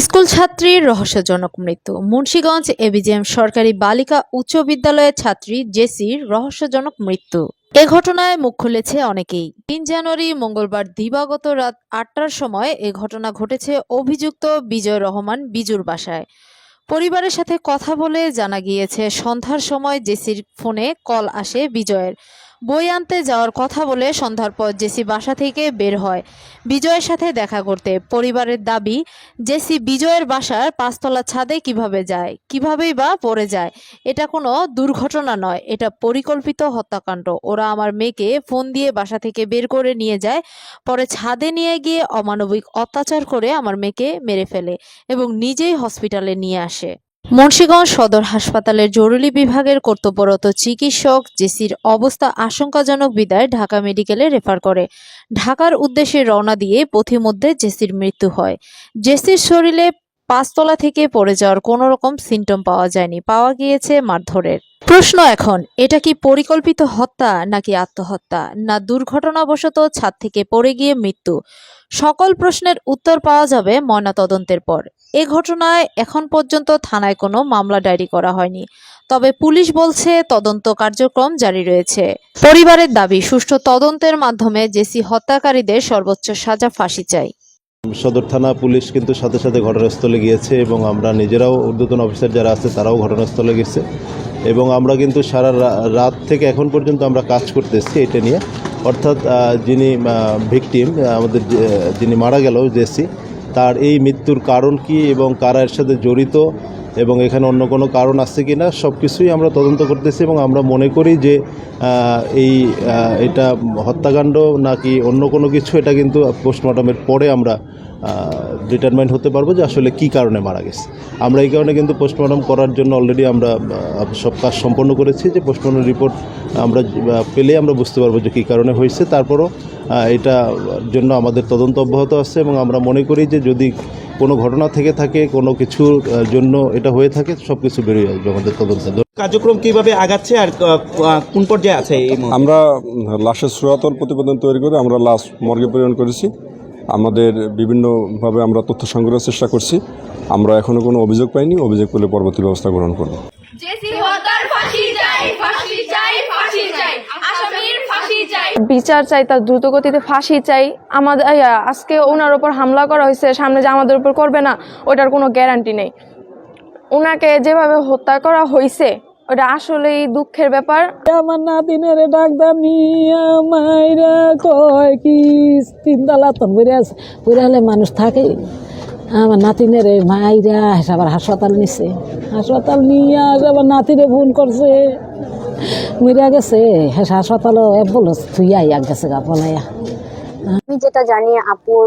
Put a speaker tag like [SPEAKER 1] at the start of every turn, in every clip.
[SPEAKER 1] School ছাত্রীর রহস্যজনক মৃত্যু। মুন্সিগঞ্জ এবিজিএম সরকারি বালিকা উচ্চ বিদ্যালয়ের ছাত্রী জেসির রহস্যজনক মৃত্যু। এ ঘটনায় মুখ খুলেছে অনেকেই। ৩ জানুয়ারি মঙ্গলবার দিবাগত রাত ৮টার সময় এ ঘটনা ঘটেছে অভিযুক্ত বিজয় রহমান বিজুর বাসায়। পরিবারের সাথে কথা বলে জানা গিয়েছে, সন্ধ্যার সময় জেসির ফোনে কল আসে বিজয়ের। বই আনতে যাওয়ার কথা বলে সন্ধ্যার পর জেসি বাসা থেকে বের হয় বিজয়ের সাথে দেখা করতে। পরিবারের দাবি, জেসি বিজয়ের বাসার ৫তলা ছাদে কিভাবে যায়, কিভাবেই বা পড়ে যায়। এটা কোনো দুর্ঘটনা নয়, এটা পরিকল্পিত হত্যাকাণ্ড। ওরা আমার মেয়েকে ফোন দিয়ে বাসা থেকে বের করে নিয়ে যায়, পরে ছাদে নিয়ে গিয়ে অমানবিক অত্যাচার করে আমার মেয়েকে মেরে ফেলে এবং নিজেই হসপিটালে নিয়ে আসে। মুন্সিগঞ্জ সদর হাসপাতালের জরুরি বিভাগের কর্তব্যরত চিকিৎসক জেসির অবস্থা আশঙ্কাজনক বিদায় ঢাকা মেডিকেলে রেফার করে। ঢাকার উদ্দেশ্যে রওনা দিয়ে পথিমধ্যে জেসির মৃত্যু হয়। জেসির শরীরে ৫তলা থেকে পড়ে যাওয়ার কোনো রকম সিমটম পাওয়া যায়নি, পাওয়া গিয়েছে মারধরের। প্রশ্ন এখন, এটা কি পরিকল্পিত হত্যা নাকি আত্মহত্যা, না দুর্ঘটনাবশত ছাদ থেকে পড়ে গিয়ে মৃত্যু? সকল প্রশ্নের উত্তর পাওয়া যাবে ময়নাতদন্তের পর। এ ঘটনায় এখন পর্যন্ত থানায় কোনো মামলা ডায়েরি করা হয়নি, তবে পুলিশ বলছে তদন্ত কার্যক্রম জারি রয়েছে। পরিবারের দাবি, সুষ্ঠু তদন্তের মাধ্যমে জেসি হত্যাকারীদের সর্বোচ্চ সাজা ফাঁসি চাই।
[SPEAKER 2] সদর থানা পুলিশ কিন্তু সাথে সাথে ঘটনাস্থলে গিয়েছে এবং আমরা নিজেরাও ঊর্ধ্বতন অফিসার যারা আছে তারাও ঘটনাস্থলে গেছে এবং আমরা কিন্তু সারা রাত থেকে এখন পর্যন্ত আমরা কাজ করতেছি এটা নিয়ে। অর্থাৎ যিনি ভিকটিম, আমাদের যিনি মারা গেল জেসি, তার এই মৃত্যুর কারণ কি এবং কারা এর সাথে জড়িত এবং এখানে অন্য কোনো কারণ আছে কি না সব কিছুই আমরা তদন্ত করতেছি এবং আমরা মনে করি যে এটা হত্যাকাণ্ড নাকি অন্য কোনো কিছু, এটা কিন্তু পোস্টমর্টমের পরে আমরা ডিটারমাইন হতে পারবো যে আসলে কি কারণে মারা গেছে। আমরা এই কারণে কিন্তু পোস্টমর্টম করার জন্য অলরেডি আমরা সব কাজ সম্পন্ন করেছি, যে পোস্টমর্টম রিপোর্ট আমরা পেলে আমরা বুঝতে পারবো যে কী কারণে হয়েছে। তারপরও এটা জন্য আমাদের তদন্ত অব্যাহত আছে এবং আমরা মনে করি যে যদি কোনো ঘটনা থেকে থাকে, কোনো কিছুর জন্য এটা হয়ে থাকে, সব কিছু বেরিয়ে আসবে আমাদের তদন্তে।
[SPEAKER 3] কার্যক্রম কিভাবে আগাচ্ছে আর কোন পর্যায়ে আছে?
[SPEAKER 4] আমরা লাশের সুরাতল প্রতিবেদন তৈরি করে আমরা লাশ মর্গে প্রেরণ করেছি। আমাদের বিভিন্নভাবে আমরা তথ্য সংগ্রহের চেষ্টা করছি। আমরা এখনো কোনো অভিযোগ পাইনি, অভিযোগ পেলে পরবর্তী ব্যবস্থা গ্রহণ করব।
[SPEAKER 5] বিচার চাই, তার দ্রুত গতিতে ফাঁসি চাই। আমাদের আজকে ওনার উপর হামলা করা হয়েছে, সামনে যে আমাদের উপর করবে না ওটার কোনো গ্যারান্টি নেই। ওনাকে যেভাবে হত্যা করা হয়েছে ওটা আসলেই দুঃখের ব্যাপার।
[SPEAKER 6] আমার নাতিনের ডাক্তার নিয়ে মাইরা কয় কি 3 তলা তো বুড়ে হলে মানুষ থাকে। আমার নাতিনের মাইরা আবার হাসপাতাল নিছে, হাসপাতাল নিয়ে আবার নাতিরে ফোন করছে, মরিয়া গেছে। হাসপাতালও বলো তুই আইয়া গেছে গা বলাইয়া।
[SPEAKER 7] আমি যেটা জানি, আপুর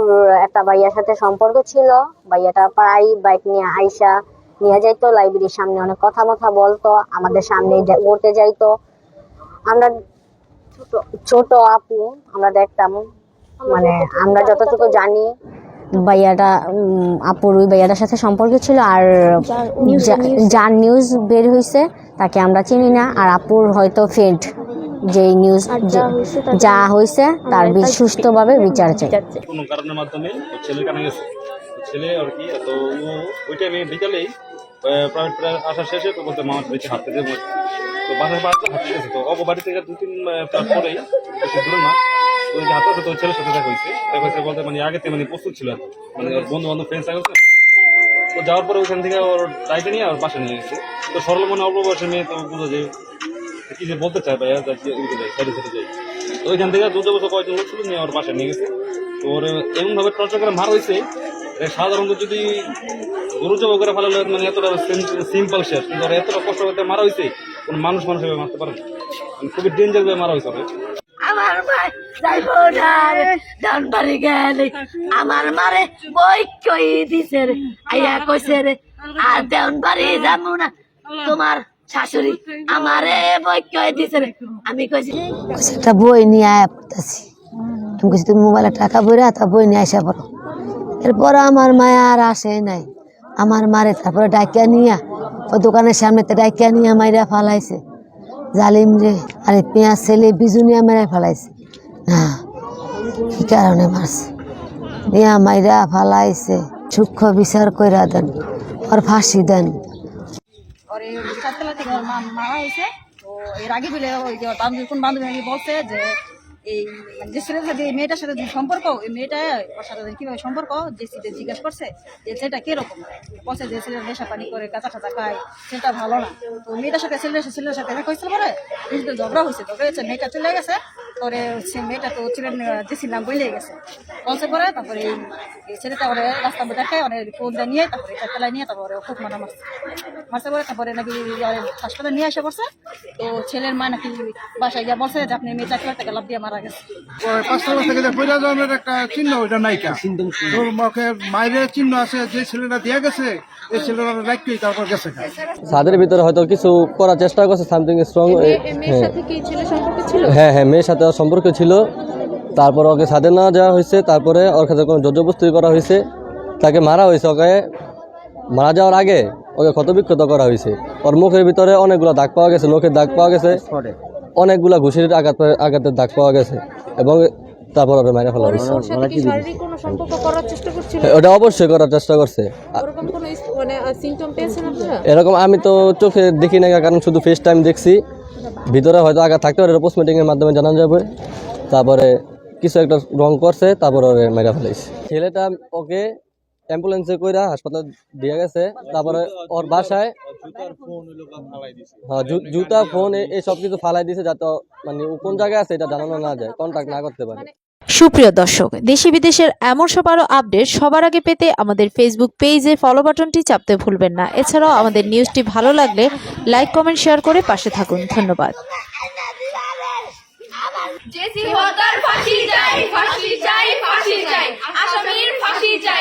[SPEAKER 7] একটা ভাইয়ার সাথে সম্পর্ক ছিল। ভাইয়াটা প্রায় বাইক নিয়ে আইসা নিয়ে যাইতো, লাইব্রেরির সামনে অনেক কথা বলতো, আমাদের সামনে পড়তে যাইতো। আমরা ছোট আপু, আমরা দেখতাম, মানে আমরা যতটুকু জানি ভাইয়াটা আপুর ওই ভাইয়াটার সাথে সম্পর্ক ছিল। আর যার নিউজ বের হয়েছে তাকে আমরা চিনি না, আর আপুর হয়তো ফ্রেন্ড যেই নিউজ যা হয়েছে তার সুষ্ঠুভাবে বিচার চাই।
[SPEAKER 8] কোনো কারণের মাধ্যমে ছেলে কানে গেছে, ছেলে আর কি, তো ওই টাইমে বিকালেই প্রাইভেট আসা শেষে তো বলতে মামার বাড়িতে হাঁটতে যাবো, তো বাসার বাড়িতে হাঁটতে গেছে। তো অব বাড়ি থেকে 2-3 ক্লাস পরেই, বেশি দূরে না, ওই যে হাঁটতে তো ছেলের সাথে দেখা হয়েছে বলতে মানে আগেতে মানে প্রস্তুত ছিল, মানে ওর বন্ধু বান্ধব ফ্রেন্ডস আছে। তো যাওয়ার পরে ওইখান থেকে ওর ডাইকে নিয়ে ওর বাসা নিয়ে গেছে। তো সরল মনে অল্প বয়সের মেয়ে, তো বুঝো যে কি যে বলতে চায় ভাইয়া, সাইডে যাই। তো ওইখান থেকে 2 বছর কয়েকজন লোক ছিল, নিয়ে ওর বাসায় নিয়ে গেছে। তো ওর এমনভাবে টর্চার করে মারা হয়েছে, সাধারণত যদি গরু জব করে ফেলা মানে এতটা সিম্পল শেষ, কিন্তু ওরা এতটা কষ্ট করতে মারা হয়েছে, কোনো মানুষ হিসেবে মারতে পারে না, খুবই ডেঞ্জার ভাবে মারা হয়েছে।
[SPEAKER 9] আমার ভাই যাইবো না রে, ডান বাড়ি গেলে আমার মারে বই কই দিছে রে, আইয়া কইছে রে আর ডান বাড়ি যাবো না, তোমার শাশুড়ি আমারে বই কয়ে দিছে রে। আমি কইছি
[SPEAKER 10] একটা বই নিয়ে আয়া পড়তেছি, আমি কইছি তুমি মোবাইলে টাকা বইরা তা বই নিয়ে আসা পড়ো। এরপর আমার মায়া আর আসে নাই, আমার মারে তারপরে ডাকিয়া নিয়া ও দোকানের সামনেতে ডাকিয়া নিয়ে মাইরা ফালাইছে জালিম রে। আরে পেঁয়াজ ছেলে বিজু নিয়ে মাইরা ফালাইছে না, কি কারণে মারছে নিয়া মাইরা ফালাইছে। সূক্ষ্ম বিচার কইরা দেন, আর ফাঁসি দেন।
[SPEAKER 11] और চারতলা থেকে ওর মারা হয়েছে। তো এর আগে বলে ওই যে বান্ধবী কোন বান্ধবী নাকি বলছে যে এই যে ছেলের সাথে এই মেয়েটার সাথে যে সম্পর্ক, ওই মেয়েটা ওর সাথে কিভাবে সম্পর্ক যে সিটে জিজ্ঞাসা করছে যে ছেলেটা কিরকম, বলছে যে ছেলের নেশা পানি করে কাঁচা টাচা খায়, ছেলেটা ভালো না। তো মেয়েটার সাথে ছেলের সাথে দেখা হয়েছিল পরে কিন্তু ঝগড়া হয়েছে, মেয়েটা চলে গেছে। পরে মেয়েটা তো ছেলের জেসির নাম বলে গেছে বলছে পরে। তারপরে এই ছেলেটা ওরে রাস্তার মধ্যে দেখে অনেক ফোনটা নিয়ে তারপরে চারতলায় নিয়ে তারপরে খুব মারছে পরে। তারপরে নাকি হাসপাতালে নিয়ে এসে পড়ছে। তো ছেলের মা নাকি বাসায় গিয়ে বলছে যে আপনি মেয়ে চাকরি থেকে লাভ দিয়ে মারা গেছে।
[SPEAKER 12] 5 তলা থেকে যে পয়লা জন্মের একটা চিহ্ন, ওইটা নাইকা তোর মুখে মায়ের চিহ্ন আছে, যে ছেলেটা দিয়ে গেছে এই ছেলেটা রাখতেই তারপর গেছে।
[SPEAKER 13] ছাদের ভিতরে হয়তো কিছু করার চেষ্টা করছে, সামথিং স্ট্রং। হ্যাঁ হ্যাঁ, মেয়ের সাথে সম্পর্ক ছিল। তারপর ওকে ছাদে না যাওয়া হয়েছে, তারপরে ওর কাছে কোনো জর্জবস্তি করা হয়েছে, তাকে মারা হয়েছে। ওকে মারা যাওয়ার আগে ওকে ক্ষতবিক্ষত করা হয়েছে। ওর মুখের ভিতরে অনেকগুলো দাগ পাওয়া গেছে, নখের দাগ পাওয়া গেছে, অনেকগুলা ঘুষির আঘাতের দাগ পাওয়া গেছে এবং তারপর ওকে মারা ফেলা হয়েছে। ওটা অবশ্যই করার চেষ্টা করছে। এরকম আমি তো চোখে দেখি না, কারণ শুধু ফেস টাইম দেখছি। ভিতরে হয়তো আঘাত থাকতে পারে, পোস্টমর্টম এর মাধ্যমে জানা যাবে। তারপরে কিছু একটা রং করছে, তারপর ওরে মারা ফেলাইছে। ছেলেটা ওকে অ্যাম্বুলেন্সে কইরা হাসপাতাল দিয়ে গেছে। তারপরে ওর বাসায় জুতা ফোন এই সব কিছু ফালাই দিয়েছে, যাতে মানে কোন জায়গায় আছে এটা জানানো না যায়, কন্ট্যাক্ট না করতে পারে।
[SPEAKER 1] সুপ্রিয় দর্শক, দেশি বিদেশের এমন সব আরো আপডেট সবার আগে পেতে আমাদের ফেসবুক পেজে ফলো বাটনটি চাপতে ভুলবেন না। এছাড়াও আমাদের নিউজটি ভালো লাগলে লাইক, কমেন্ট, শেয়ার করে পাশে থাকুন। ধন্যবাদ।
[SPEAKER 5] জেসি হত্যার ফাঁসি চাই, ফাঁসি চাই, ফাঁসি চাই, আসামির ফাঁসি চাই।